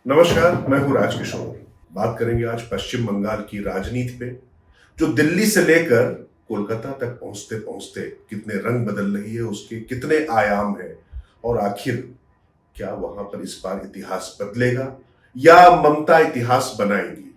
नमस्कार, मैं हूं राजकिशोर। बात करेंगे आज पश्चिम बंगाल की राजनीति पे, जो दिल्ली से लेकर कोलकाता तक पहुंचते पहुंचते कितने रंग बदल रही है, उसके कितने आयाम हैं और आखिर क्या वहां पर इस बार इतिहास बदलेगा या ममता इतिहास बनाएंगी।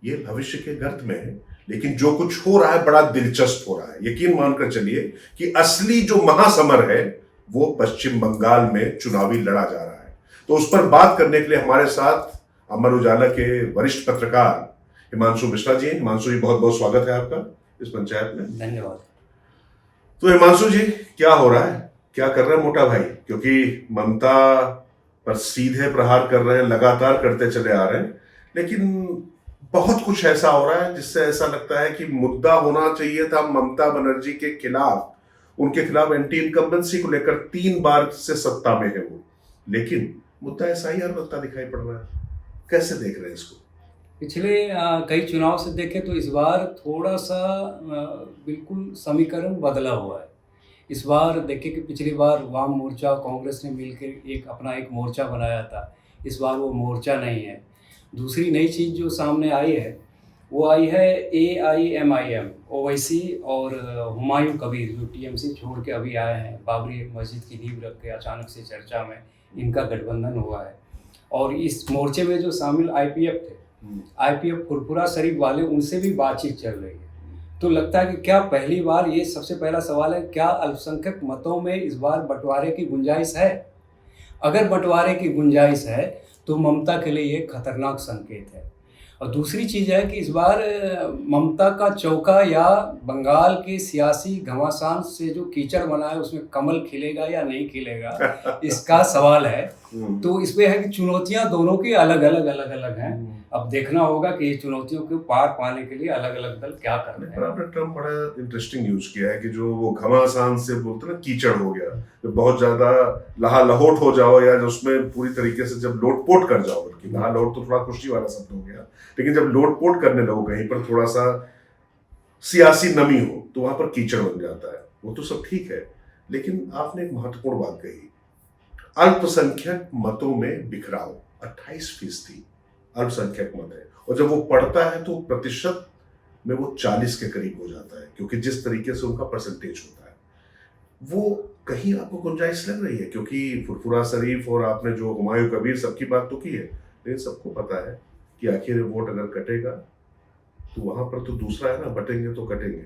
ये भविष्य के गर्त में है, लेकिन जो कुछ हो रहा है बड़ा दिलचस्प हो रहा है। यकीन मानकर चलिए कि असली जो महासमर है वो पश्चिम बंगाल में चुनावी लड़ा जा रहा है। तो उस पर बात करने के लिए हमारे साथ अमर उजाला के वरिष्ठ पत्रकार हिमांशु मिश्रा जी। हिमांशु जी, बहुत बहुत स्वागत है आपका इस पंचायत में। धन्यवाद। तो हिमांशु जी, क्या हो रहा है, क्या कर रहे हैं मोटा भाई? क्योंकि ममता पर सीधे प्रहार कर रहे हैं, लगातार करते चले आ रहे हैं, लेकिन बहुत कुछ ऐसा हो रहा है जिससे ऐसा लगता है कि मुद्दा होना चाहिए था ममता बनर्जी के खिलाफ, उनके खिलाफ एंटी इनकम्बेंसी को लेकर 3 बार से सत्ता में है वो, लेकिन मुद्दा एसआईआर बनता दिखाई पड़ रहा है। कैसे देख रहे हैं इसको? पिछले कई चुनाव से देखें तो इस बार थोड़ा सा बिल्कुल समीकरण बदला हुआ है। इस बार देखें कि पिछली बार वाम मोर्चा और कांग्रेस ने मिलकर एक मोर्चा बनाया था। इस बार वो मोर्चा नहीं है। दूसरी नई चीज़ जो सामने आई है वो आई है AIMIM, ओवैसी और हुमायूं कबीर, जो टीएमसी छोड़ के अभी आए हैं। बाबरी मस्जिद की नींव रख के अचानक से चर्चा में इनका गठबंधन हुआ है। और इस मोर्चे में जो शामिल IPF थे, IPF फुरफुरा शरीफ वाले, उनसे भी बातचीत चल रही है। तो लगता है कि क्या पहली बार, ये सबसे पहला सवाल है, क्या अल्पसंख्यक मतों में इस बार बंटवारे की गुंजाइश है? अगर बंटवारे की गुंजाइश है तो ममता के लिए ये खतरनाक संकेत है। और दूसरी चीज़ है कि इस बार ममता का चौका या बंगाल के सियासी घमासान से जो कीचड़ बना है उसमें कमल खिलेगा या नहीं खिलेगा, इसका सवाल है। तो इसमें है कि चुनौतियां दोनों की अलग अलग हैं। अब देखना होगा कि ये चुनौतियों को पार पाने के लिए अलग अलग दल क्या कर रहे हैं। पर आपने टर्म बड़ा इंटरेस्टिंग यूज किया है कि जो वो घमासान से बोलते ना, कीचड़ हो गया, जो बहुत ज्यादा लहालहोट हो जाओ या जो उसमें पूरी तरीके से जब लोटपोट कर जाओ, बल्कि लहालहोट तो थोड़ा खुशी वाला शब्द हो गया, लेकिन जब लोटपोट करने लगो कहीं पर, थोड़ा सा सियासी नमी हो तो वहां पर कीचड़ बन जाता है। वो तो सब ठीक है, लेकिन आपने एक महत्वपूर्ण बात कही, अल्पसंख्यक मतों में बिखराव। 28% अल्पसंख्यक मत है, और जब वो पढ़ता है तो प्रतिशत में वो 40 के करीब हो जाता है, क्योंकि जिस तरीके से उनका परसेंटेज होता है। वो कहीं आपको गुंजाइश लग रही है? क्योंकि फुरफुरा शरीफ और आपने जो हुमायूं कबीर सबकी बात तो की है, लेकिन सबको पता है कि आखिर वोट अगर कटेगा तो वहां पर तो दूसरा है ना, बटेंगे तो कटेंगे।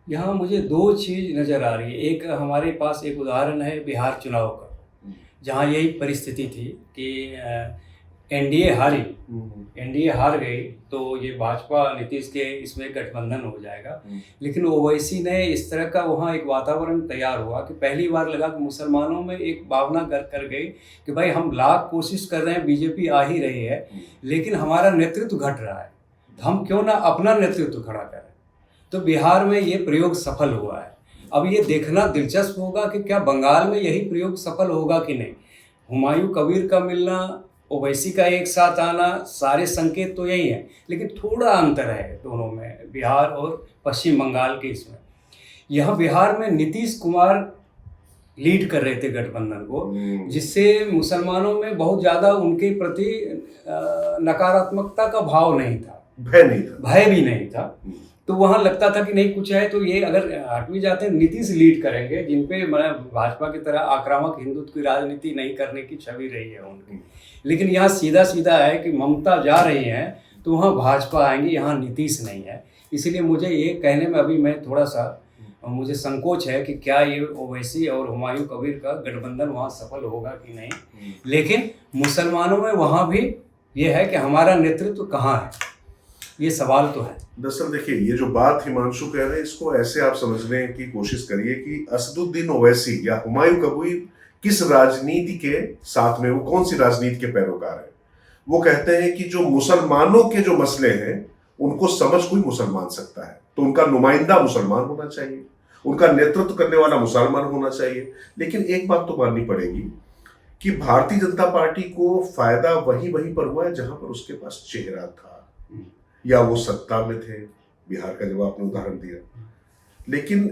यहाँ मुझे दो चीज़ नज़र आ रही है। एक, हमारे पास एक उदाहरण है बिहार चुनाव का, जहाँ यही परिस्थिति थी कि एनडीए हार गई, तो ये भाजपा नीतीश के इसमें गठबंधन हो जाएगा। लेकिन ओवैसी ने इस तरह का वहाँ एक वातावरण तैयार हुआ कि पहली बार लगा कि मुसलमानों में एक भावना कर गई कि भाई हम लाख कोशिश कर रहे हैं, बीजेपी आ ही रही है, लेकिन हमारा नेतृत्व घट रहा है, तो हम क्यों ना अपना नेतृत्व खड़ा करें। तो बिहार में ये प्रयोग सफल हुआ है। अब ये देखना दिलचस्प होगा कि क्या बंगाल में यही प्रयोग सफल होगा कि नहीं। हुमायूं कबीर का मिलना, ओवैसी का एक साथ आना, सारे संकेत तो यही हैं, लेकिन थोड़ा अंतर है दोनों में, बिहार और पश्चिम बंगाल के इसमें। यह बिहार में नीतीश कुमार लीड कर रहे थे गठबंधन को, जिससे मुसलमानों में बहुत ज़्यादा उनके प्रति नकारात्मकता का भाव नहीं था, भय भी नहीं था। तो वहाँ लगता था कि नहीं कुछ है, तो ये अगर हट भी जाते हैं, नीतीश लीड करेंगे, जिन पे भाजपा की तरह आक्रामक हिंदुत्व की राजनीति नहीं करने की छवि रही है उनकी। लेकिन यहाँ सीधा सीधा है कि ममता जा रही हैं तो वहाँ भाजपा आएंगी, यहाँ नीतीश नहीं है। इसलिए मुझे ये कहने में अभी मैं थोड़ा सा मुझे संकोच है कि क्या ये ओवैसी और हुमायूं कबीर का गठबंधन वहाँ सफल होगा कि नहीं। लेकिन मुसलमानों में वहाँ भी ये है कि हमारा नेतृत्व कहाँ है, ये सवाल तो है। दरअसल देखिए, ये जो बात हिमांशु कह रहे हैं, इसको ऐसे आप समझने की कोशिश करिए कि असदुद्दीन ओवैसी या हुमायूं कबीर किस राजनीति के साथ में, वो कौन सी राजनीति के पैरोकार हैं। वो कहते हैं कि जो मुसलमानों के जो मसले हैं उनको समझ कोई मुसलमान सकता है, तो उनका नुमाइंदा मुसलमान होना चाहिए, उनका नेतृत्व करने वाला मुसलमान होना चाहिए। लेकिन एक बात तो माननी पड़ेगी कि भारतीय जनता पार्टी को फायदा वहीं पर हुआ है जहां पर उसके पास चेहरा था, या वो सत्ता में थे, बिहार का जब आपने उदाहरण दिया। लेकिन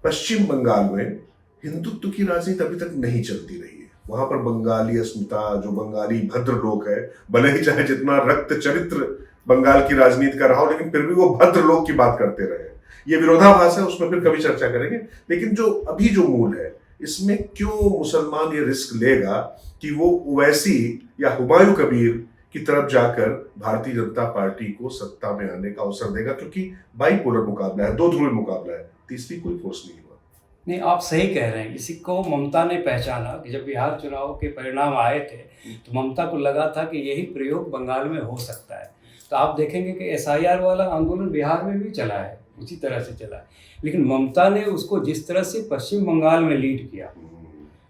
पश्चिम बंगाल में हिंदुत्व की राजनीति अभी तक नहीं चलती रही है। वहां पर बंगाली अस्मिता, जो बंगाली भद्र लोग है, भले ही चाहे जितना रक्त चरित्र बंगाल की राजनीति का रहा हो, लेकिन फिर भी वो भद्र लोग की बात करते रहे। ये विरोधाभास है, उसमें फिर कभी चर्चा करेंगे। लेकिन जो अभी जो मूल है, इसमें क्यों मुसलमान ये रिस्क लेगा कि वो ओवैसी या हुमायूं कबीर की तरफ जाकर भारतीय जनता पार्टी को सत्ता में आने का अवसर देगा? क्योंकि बाइपोलर मुकाबला है, दो ध्रुवी मुकाबला है, तीसरी कोई फोर्स नहीं हुआ। नहीं, आप सही कह रहे हैं। इसी को ममता ने पहचाना कि जब बिहार चुनाव के परिणाम आए थे तो ममता को लगा था कि यही प्रयोग बंगाल में हो सकता है। तो आप देखेंगे कि एसआईआर वाला आंदोलन बिहार में भी चला है, उसी तरह से चला है। लेकिन ममता ने उसको जिस तरह से पश्चिम बंगाल में लीड किया,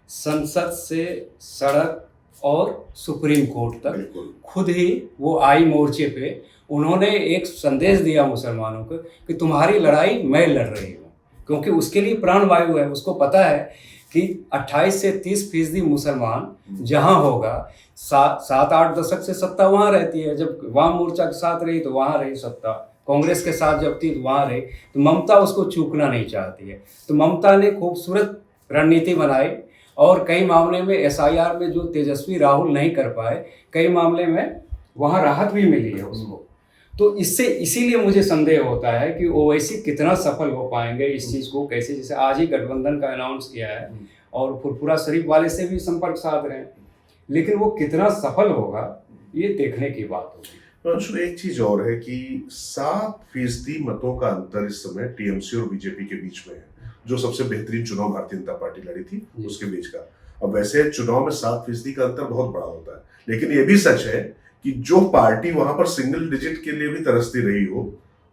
संसद से सड़क और सुप्रीम कोर्ट तक, खुद ही वो आई मोर्चे पे उन्होंने एक संदेश दिया मुसलमानों को कि तुम्हारी लड़ाई मैं लड़ रही हूँ, क्योंकि उसके लिए प्राण वायु है। उसको पता है कि 28 से 30% मुसलमान जहाँ होगा, 7-8 दशक से सत्ता वहाँ रहती है। जब वाम मोर्चा के साथ रही तो वहाँ रही सत्ता, कांग्रेस के साथ जब थी तो वहाँ रही। तो ममता उसको चूकना नहीं चाहती है। तो ममता ने खूबसूरत रणनीति बनाई और कई मामले में एसआईआर में जो तेजस्वी राहुल नहीं कर पाए, कई मामले में वहाँ राहत भी मिली है उसको। तो इससे इसीलिए मुझे संदेह होता है कि ओवैसी कितना सफल हो पाएंगे इस चीज़ को कैसे, जैसे आज ही गठबंधन का अनाउंस किया है और फुरफुरा शरीफ वाले से भी संपर्क साध रहे हैं, लेकिन वो कितना सफल होगा ये देखने की बात होगी। अंशु, एक चीज और है कि 7% मतों का अंतर इस समय टीएमसी और बीजेपी के बीच में है, जो सबसे बेहतरीन चुनाव भारतीय जनता पार्टी लड़ी थी उसके बीच का। अब वैसे चुनाव में 7% का अंतर बहुत बड़ा होता है, लेकिन ये भी सच है कि जो पार्टी वहां पर सिंगल डिजिट के लिए भी तरसती रही हो,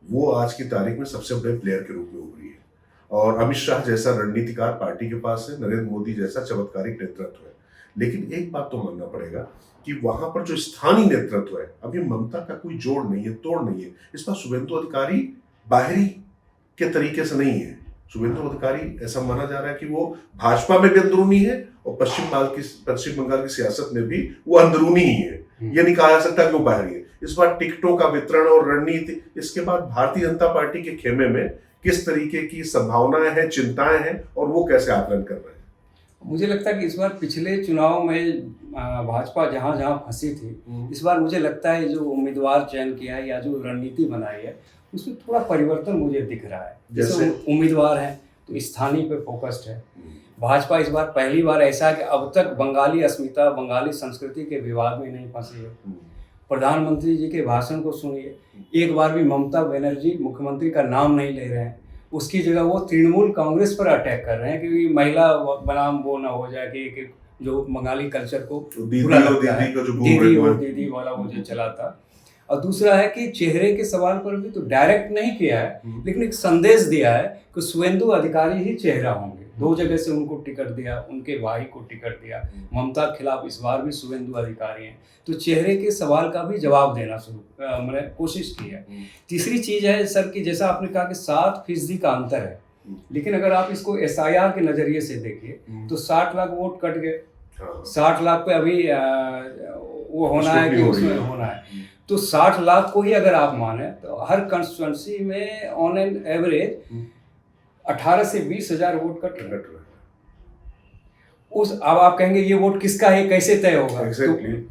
वो आज की तारीख में सबसे बड़े प्लेयर के रूप में उभरी है। और अमित शाह जैसा रणनीतिकार पार्टी के पास है, नरेंद्र मोदी जैसा चमत्कारिक नेतृत्व है। लेकिन एक बात तो मानना पड़ेगा कि वहां पर जो स्थानीय नेतृत्व है, अभी ममता का कोई जोड़ नहीं है, तोड़ नहीं है। इस बार शुभेंदु अधिकारी बाहरी के तरीके से नहीं है। शुभेंदु अधिकारी ऐसा माना जा रहा है कि वो भाजपा में भी अंदरूनी है और पश्चिम बंगाल की सियासत में भी वो अंदरूनी ही है। ये नहीं कहा जा सकता कि वो बाहरी है। इस बार टिकटों का वितरण और रणनीति, इसके बाद भारतीय जनता पार्टी के खेमे में किस तरीके की संभावनाएं हैं, चिंताएं हैं, और वो कैसे आकलन कर रहे हैं? मुझे लगता है कि इस बार पिछले चुनाव में भाजपा जहाँ जहाँ फंसी थी, इस बार मुझे लगता है जो उम्मीदवार चयन किया है या जो रणनीति बनाई है, उसमें थोड़ा परिवर्तन मुझे दिख रहा है। जैसे उम्मीदवार हैं तो स्थानीय पे फोकस्ड है। भाजपा इस बार पहली बार ऐसा है कि अब तक बंगाली अस्मिता, बंगाली संस्कृति के विवाद में नहीं फंसी है। प्रधानमंत्री जी के भाषण को सुनिए, एक बार भी ममता बनर्जी मुख्यमंत्री का नाम नहीं ले रहे हैं। उसकी जगह वो तृणमूल कांग्रेस पर अटैक कर रहे हैं कि महिला बनाम वो ना हो जाए कि जो बंगाली कल्चर को बुरा लगता है, दीदी और दीदी वाला वो जो चला था। और दूसरा है कि चेहरे के सवाल पर भी तो डायरेक्ट नहीं किया है, लेकिन एक संदेश दिया है कि शुभेंदु अधिकारी ही चेहरा होंगे। 2 जगह से उनको टिकट दिया, उनके भाई को टिकट दिया। ममता के खिलाफ इस बार भी शुभेंदु अधिकारी हैं, तो चेहरे के सवाल का भी जवाब देना मैंने कोशिश की है। तीसरी चीज है सर कि जैसा आपने कहा कि 7% का अंतर है, लेकिन अगर आप इसको एसआईआर के नजरिए से देखिए तो 60 लाख वोट कट गए। 60 लाख पे अभी वो होना है कि उसमें होना है, तो 60 लाख को ही अगर आप माने तो हर कंस्टिट्यूंसी में ऑन एन एवरेज 18 से 20 हजार वोट कट रहे हैं। अब आप कहेंगे ये वोट किसका है, कैसे तय होगा?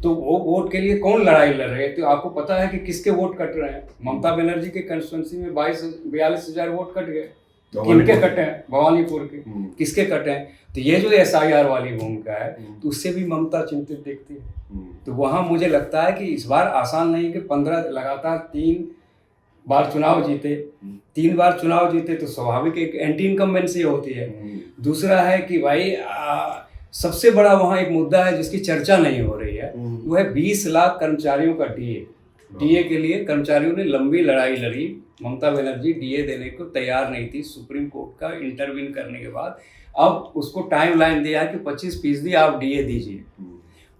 तो वो वोट के लिए कौन लड़ाई लड़ रहे हैं? तो आपको पता है कि किसके वोट कट रहे हैं। ममता बनर्जी के कंस्टिट्यूंसी में 42 हजार वोट कट गए। किनके कटे हैं? भवानीपुर के। किसके कटे हैं? तो ये जो एसआईआर वाली भूमिका है, तो उससे भी ममता चिंतित दिखती है। तो वहां मुझे लगता है कि इस बार आसान नहीं कि 15 लगातार 3 बार चुनाव जीते। 3 बार चुनाव जीते तो स्वाभाविक एक एंटी इनकम्बेंसी होती है। दूसरा है कि भाई सबसे बड़ा वहाँ एक मुद्दा है जिसकी चर्चा नहीं हो रही है, वो है 20 लाख कर्मचारियों का डीए के लिए कर्मचारियों ने लंबी लड़ाई लड़ी। ममता बनर्जी डीए देने को तैयार नहीं थी। सुप्रीम कोर्ट का इंटरवीन करने के बाद अब उसको टाइमलाइन दिया है कि 25% आप डीए दीजिए।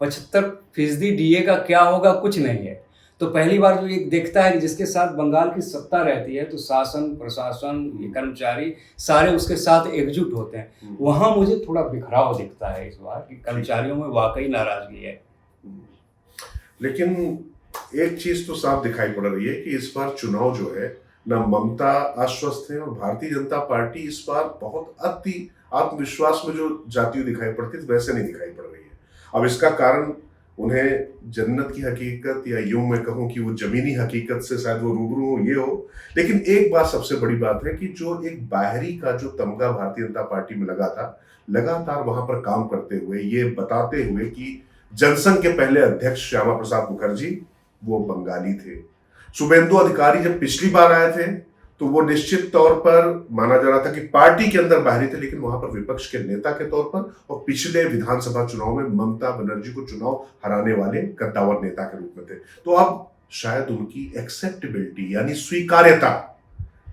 75% डीए का क्या होगा, कुछ नहीं है। तो पहली बार जो एक देखता है कि जिसके साथ बंगाल की सत्ता रहती है तो शासन, प्रशासन, कर्मचारी सारे उसके साथ एकजुट होते हैं। वहां मुझे थोड़ा बिखराव दिखता है इस बार कि कर्मचारियों में वाकई नाराजगी है। लेकिन एक चीज तो साफ दिखाई पड़ रही है कि इस बार चुनाव जो है ना, ममता आश्वस्त है और भारतीय जनता पार्टी इस बार बहुत अति आत्मविश्वास में जो जाती हुई दिखाई पड़ती है वैसे नहीं दिखाई पड़ रही है। अब इसका कारण उन्हें जन्नत की हकीकत या यूं मैं कहूं कि वो जमीनी हकीकत से शायद वो रूबरू हो, ये हो। लेकिन एक बात सबसे बड़ी बात है कि जो एक बाहरी का जो तमगा भारतीय जनता पार्टी में लगा था, लगातार वहां पर काम करते हुए, ये बताते हुए कि जनसंघ के पहले अध्यक्ष श्यामा प्रसाद मुखर्जी वो बंगाली थे। शुभेंदु अधिकारी जब पिछली बार आए थे तो वो निश्चित तौर पर माना जा रहा था कि पार्टी के अंदर बाहरी थे, लेकिन वहां पर विपक्ष के नेता के तौर पर और पिछले विधानसभा चुनाव में ममता बनर्जी को चुनाव हराने वाले कद्दावर नेता के रूप में थे। तो अब शायद उनकी एक्सेप्टेबिलिटी यानी स्वीकार्यता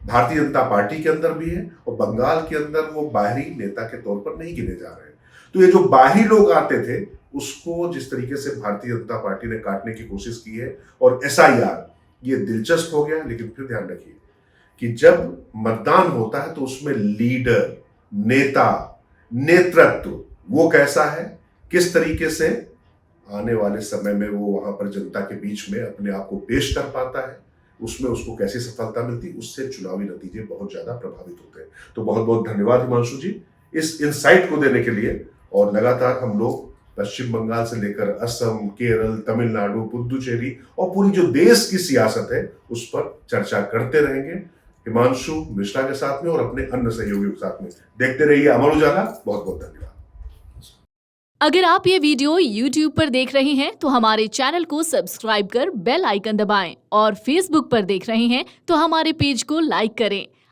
भारतीय जनता पार्टी के अंदर भी है और बंगाल के अंदर वो बाहरी नेता के तौर पर नहीं गिने जा रहे हैं। तो ये जो बाहरी लोग आते थे उसको जिस तरीके से भारतीय जनता पार्टी ने काटने की कोशिश की है और एसआईआर, ये दिलचस्प हो गया। लेकिन फिर ध्यान रखिए कि जब मतदान होता है तो उसमें लीडर, नेता, नेतृत्व वो कैसा है, किस तरीके से आने वाले समय में वो वहां पर जनता के बीच में अपने आप को पेश कर पाता है, उसमें उसको कैसी सफलता मिलती, उससे चुनावी नतीजे बहुत ज्यादा प्रभावित होते हैं। तो बहुत बहुत धन्यवाद हिमांशु जी इस इंसाइट को देने के लिए। और लगातार हम लोग पश्चिम बंगाल से लेकर असम, केरल, तमिलनाडु, पुदुचेरी और पूरी जो देश की सियासत है उस पर चर्चा करते रहेंगे हिमांशु मिश्रा के साथ में और अपने अन्य सहयोगियों के साथ में। देखते रहिए अमर उजाला। बहुत बहुत धन्यवाद। अगर आप ये वीडियो YouTube पर देख रहे हैं तो हमारे चैनल को सब्सक्राइब कर बेल आइकन दबाएं और Facebook पर देख रहे हैं तो हमारे पेज को लाइक करें।